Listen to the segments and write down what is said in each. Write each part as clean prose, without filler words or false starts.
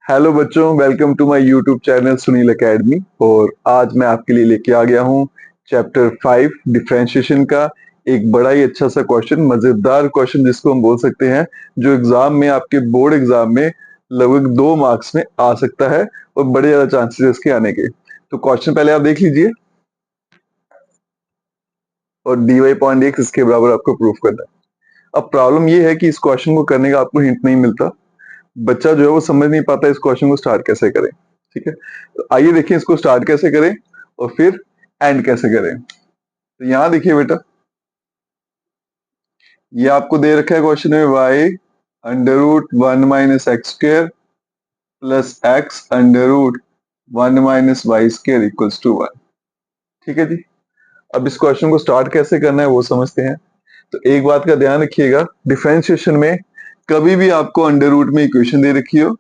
Hello बच्चों, welcome to my YouTube channel Sunil academy. और आज मैं आपके लिए लेके आ गया हूँ चैप्टर 5 डिफरेंशिएशन का एक बड़ा ही अच्छा सा क्वेश्चन, मजेदार क्वेश्चन जिसको हम बोल सकते हैं, जो एग्जाम में आपके बोर्ड एग्जाम में लगभग 2 मार्क्स में आ सकता है और बड़े ज्यादा चांसेस है इसके आने के। तो क्वेश्चन पहले आप देख लीजिए और dy पॉइंट एक्स इसके बराबर आपको प्रूफ करना है। अब प्रॉब्लम ये है कि इस क्वेश्चन को करने का आपको हिंट नहीं मिलता, बच्चा जो है वो समझ नहीं पाता इस क्वेश्चन को स्टार्ट कैसे करें। ठीक है, तो आइए देखें इसको स्टार्ट कैसे करें और फिर एंड कैसे करें। तो यहां देखिए बेटा, ये आपको दे रखा है क्वेश्चन में y under root 1 - x² plus x under root 1 - y² equals to 1। ठीक है जी, अब इस क्वेश्चन को स्टार्ट कैसे करना है वो समझते हैं। तो एक बात का ध्यान रखिएगा, डिफरेंशिएशन में कभी भी आपको अंडर रूट में इक्वेशन दे रखी हो,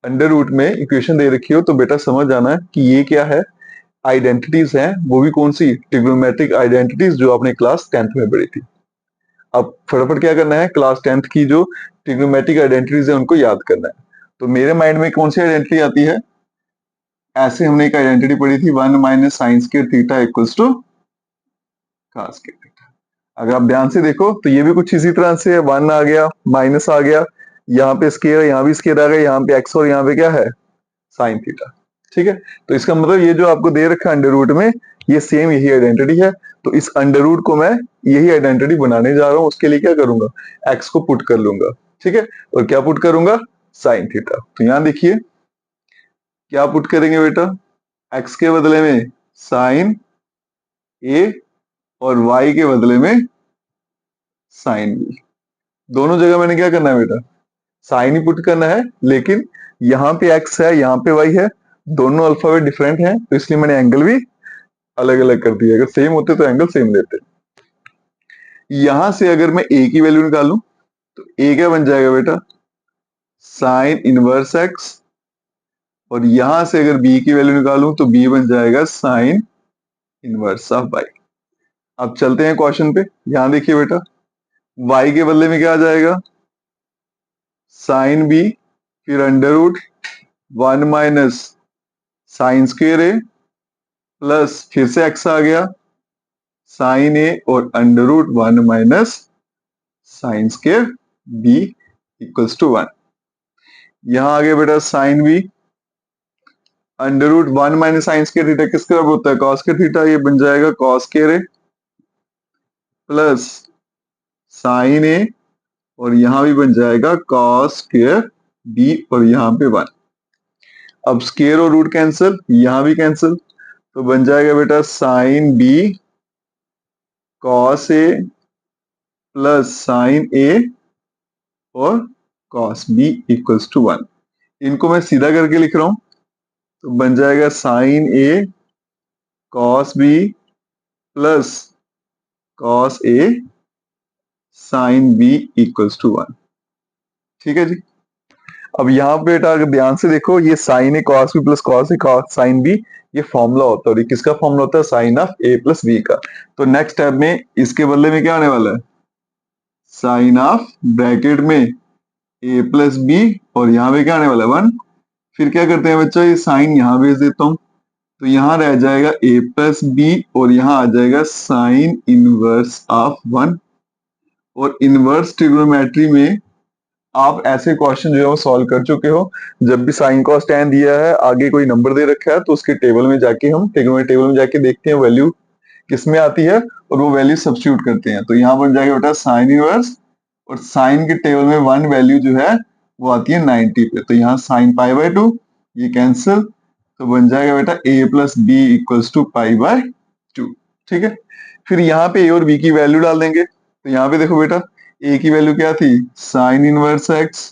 अंडर रूट में इक्वेशन दे रखी हो तो बेटा समझ जाना है कि ये क्या है, आइडेंटिटीज हैं, वो भी कौन सी, ट्रिग्नोमेट्रिक आइडेंटिटीज जो आपने क्लास 10th में पढ़ी थी। अब फटाफट क्या करना है, क्लास 10th की जो ट्रिग्नोमेट्रिक आइडेंटिटीज है उनको याद करना है। तो मेरे माइंड में कौन सी आइडेंटिटी आती है, ऐसे हमने एक आइडेंटिटी पढ़ी थी 1 - sin² इक्वल्स टू cos²। अगर आप ध्यान से देखो तो ये भी कुछ इसी तरह से है, 1 आ गया, माइनस आ गया, यहाँ पे स्केयर है, यहाँ भी स्केयर आ गया, यहाँ पे एक्स और यहाँ पे क्या है sin²। ठीक है, तो इसका मतलब ये जो आपको दे रखा है अंडर रूट में, ये सेम यही आइडेंटिटी है। तो इस अंडर रूट को मैं यही आइडेंटिटी बनाने जा रहा हूँ, उसके लिए क्या करूंगा, एक्स को पुट कर लूंगा। ठीक है, और क्या पुट करूंगा, sin²। तो यहां देखिए क्या पुट करेंगे बेटा, एक्स के बदले में साइन ए और वाई के बदले में साइन बी। दोनों जगह मैंने क्या करना है बेटा, साइन ही पुट करना है, लेकिन यहाँ पे एक्स है, यहाँ पे वाई है, दोनों अल्फाबेट डिफरेंट हैं, तो इसलिए मैंने एंगल भी अलग अलग कर दिया। अगर सेम होते तो एंगल सेम लेते। यहां से अगर मैं ए की वैल्यू निकालूं तो ए क्या बन जाएगा बेटा, साइन इनवर्स एक्स। और यहां से अगर बी की वैल्यू निकालूं तो बी बन जाएगा साइन इनवर्स ऑफ वाई। अब चलते हैं क्वेश्चन पे। यहां देखिए बेटा, वाई के बदले में क्या आ जाएगा, साइन बी, फिर under root 1 - sin² A plus फिर से एक्स आ गया, साइन ए और under root 1 - sin² B equals to 1। यहां आ गया बेटा sine B, under root 1 - sin² किसके बराबर होता है, cos²। ये बन जाएगा cos² प्लस साइन ए और यहां भी बन जाएगा cos² बी और यहां पे 1। अब स्केयर और रूट कैंसिल, यहां भी कैंसिल, तो बन जाएगा बेटा sine B cos A plus sign A और cos बी इक्वल्स टू 1। इनको मैं सीधा करके लिख रहा हूं, तो बन जाएगा sine A cos B plus cos A sine B equals to 1। ठीक है जी, अब यहाँ पे बेटा अगर ध्यान से देखो, ये sine A cos B plus cos A sine B, ये फॉर्मूला होता है, और ये किसका फॉर्मूला होता है, sine of A plus B का। तो नेक्स्ट स्टेप में इसके बदले में क्या आने वाला है, साइन ऑफ ब्रैकेट में ए प्लस बी और यहाँ पे क्या आने वाला है 1। फिर क्या करते हैं बच्चा, ये साइन यहाँ भेज देता हूँ, तो यहाँ रह जाएगा a प्लस बी और यहाँ आ जाएगा साइन इनवर्स ऑफ 1। और इनवर्स ट्रिग्नोमेट्री में आप ऐसे क्वेश्चन जो है वो सॉल्व कर चुके हो। जब भी साइन कॉस tan दिया है, आगे कोई नंबर दे रखा है, तो उसके टेबल में जाके हम ट्रिग्नोमेट्री टेबल में जाके देखते हैं वैल्यू किस में आती है और वो वैल्यू सब्स्टिट्यूट करते हैं। तो यहाँ बन जाएगा बेटा साइन इनवर्स, और साइन के टेबल में 1 वैल्यू जो है वो आती है 90 पे, तो यहाँ साइन π/2, ये कैंसिल, तो बन जाएगा बेटा a plus B equals to π/2। ठीक है, फिर यहाँ पे a और b की वैल्यू डाल देंगे। तो यहाँ पे देखो बेटा, a की वैल्यू क्या थी, साइन इनवर्स x,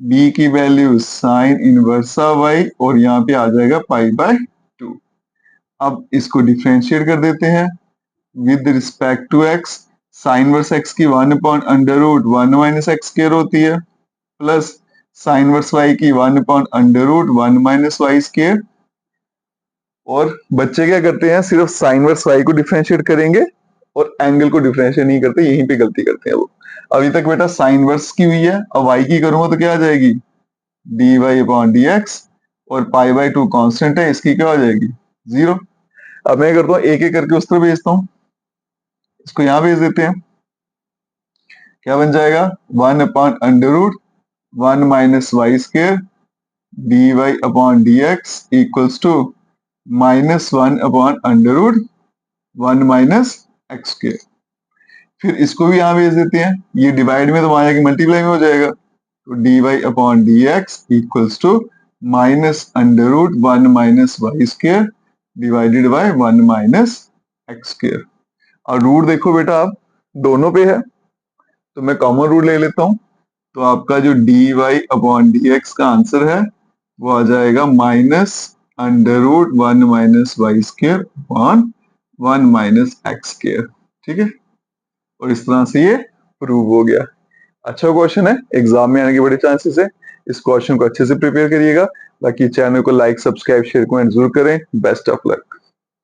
b की वैल्यू साइन इनवर्स y और यहाँ पे आ जाएगा π/2। अब इसको डिफ्रेंशिएट कर देते हैं with respect to x। Sine inverse x की 1/√1 - x² होती है, प्लस साइन वर्स y की 1/√1 - y²। और बच्चे क्या करते हैं, सिर्फ साइन वर्स y को डिफरेंशिएट करेंगे और एंगल को डिफरेंशिएट नहीं करते, यहीं पे गलती करते हैं वो। अभी तक बेटा साइन इनवर्स की हुई है, अब y की करूंगा तो क्या आ जाएगी, dy अपॉन dx, और पाई बाई 2 कॉन्स्टेंट है, इसकी क्या हो जाएगी, 0। अब मैं करता हूँ एक एक करके उस तरफ भेजता हूँ, इसको यहां भेज देते हैं, क्या बन जाएगा, 1 upon under root 1 minus Y square D Y upon D X equals to -1 upon under root 1 minus X square. फिर इसको भी यहां भेज देते हैं, ये डिवाइड में तो वहां जाके मल्टीप्लाई में हो जाएगा, तो D Y upon D X equals to minus under root 1 minus Y square divided by 1 minus X square. और रूट देखो बेटा आप दोनों पे है, तो मैं कॉमन रूट ले लेता हूं, तो आपका जो D Y upon D X का आंसर है वो आ जाएगा minus under root 1 minus Y square upon 1 minus X square. ठीक है, और इस तरह से ये प्रूव हो गया। अच्छा क्वेश्चन है, एग्जाम में आने के बड़े चांसेस है, इस क्वेश्चन को अच्छे से प्रिपेयर करिएगा। बाकी चैनल को लाइक सब्सक्राइब शेयर कमेंट जरूर करें। Best of luck.